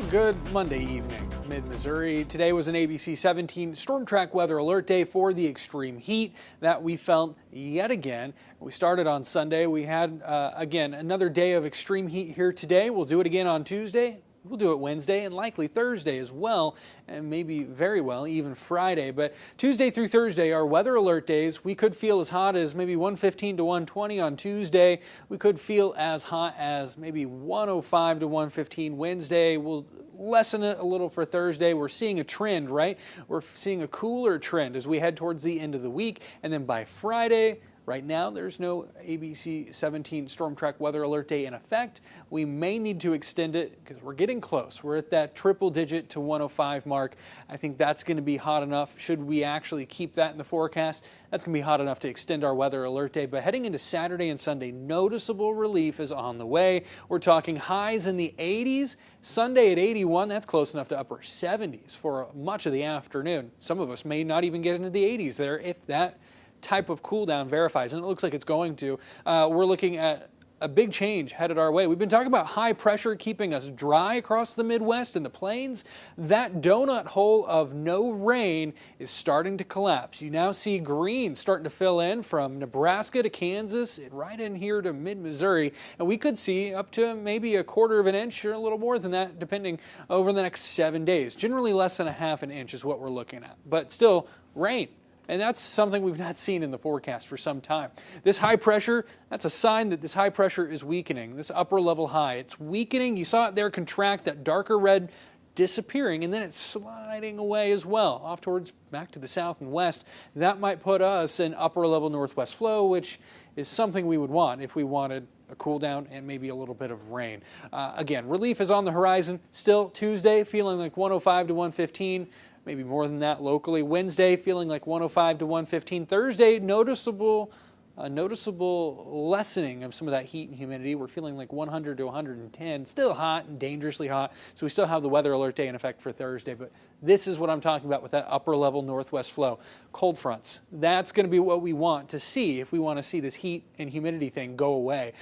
Good Monday evening, mid-Missouri. Today was an ABC 17 Storm Track weather alert day for the extreme heat that we felt yet again. We started on Sunday. We had, again, another day of extreme heat here today. We'll do it again on Tuesday. We'll do it Wednesday and likely Thursday as well, and maybe very well even Friday. But Tuesday through Thursday are weather alert days. We could feel as hot as maybe 115 to 120 on Tuesday. We could feel as hot as maybe 105 to 115 Wednesday. We'll lessen it a little for Thursday. We're seeing a trend, right? We're seeing a cooler trend as we head towards the end of the week. And then by Friday, right now, there's no ABC 17 Storm Track weather alert day in effect. We may need to extend it because we're getting close. We're at that triple digit to 105 mark. I think that's going to be hot enough. Should we actually keep that in the forecast, that's going to be hot enough to extend our weather alert day. But heading into Saturday and Sunday, noticeable relief is on the way. We're talking highs in the 80s. Sunday at 81, that's close enough to upper 70s for much of the afternoon. Some of us may not even get into the 80s there if that type of cool down verifies, and it looks like it's going to. We're looking at a big change headed our way. We've been talking about high pressure keeping us dry across the Midwest and the plains. That donut hole of no rain is starting to collapse. You now see green starting to fill in from Nebraska to Kansas, right in here to mid-Missouri, and we could see up to maybe a quarter of an inch or a little more than that depending over the next 7 days. Generally less than a half an inch is what we're looking at, but still rain. And that's something we've not seen in the forecast for some time. This high pressure, that's a sign that this high pressure is weakening, this upper level high. It's weakening. You saw it there contract, that darker red disappearing, and then it's sliding away as well, off towards back to the south and west. That might put us in upper level northwest flow, which is something we would want if we wanted a cool down and maybe a little bit of rain. Again, relief is on the horizon. Still Tuesday, feeling like 105 to 115. Maybe more than that locally. Wednesday, feeling like 105 to 115. Thursday, noticeable lessening of some of that heat and humidity. We're feeling like 100 to 110. Still hot and dangerously hot. So we still have the weather alert day in effect for Thursday. But this is what I'm talking about with that upper level northwest flow. Cold fronts. That's going to be what we want to see if we want to see this heat and humidity thing go away.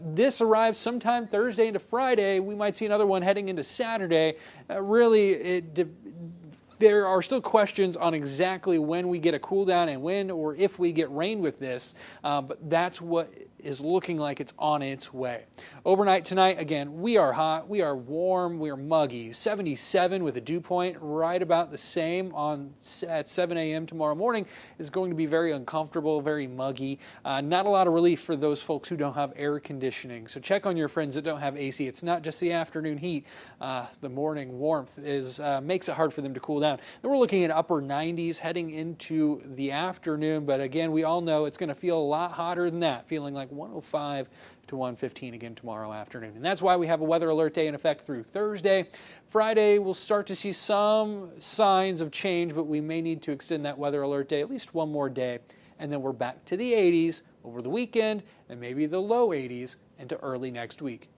This arrives sometime Thursday into Friday. We might see another one heading into Saturday. There are still questions on exactly when we get a cool down and when or if we get rain with this, but that's what is looking like it's on its way. Overnight tonight, again, we are hot, we are warm, we are muggy. 77 with a dew point, right about the same at 7 a.m. tomorrow morning is going to be very uncomfortable, very muggy. Not a lot of relief for those folks who don't have air conditioning. So check on your friends that don't have AC. It's not just the afternoon heat. The morning warmth makes it hard for them to cool down. Then we're looking at upper 90s heading into the afternoon, but again, we all know it's going to feel a lot hotter than that, feeling like 105 to 115 again tomorrow afternoon. And that's why we have a weather alert day in effect through Thursday. Friday, we'll start to see some signs of change, but we may need to extend that weather alert day at least one more day. And then we're back to the 80s over the weekend and maybe the low 80s into early next week.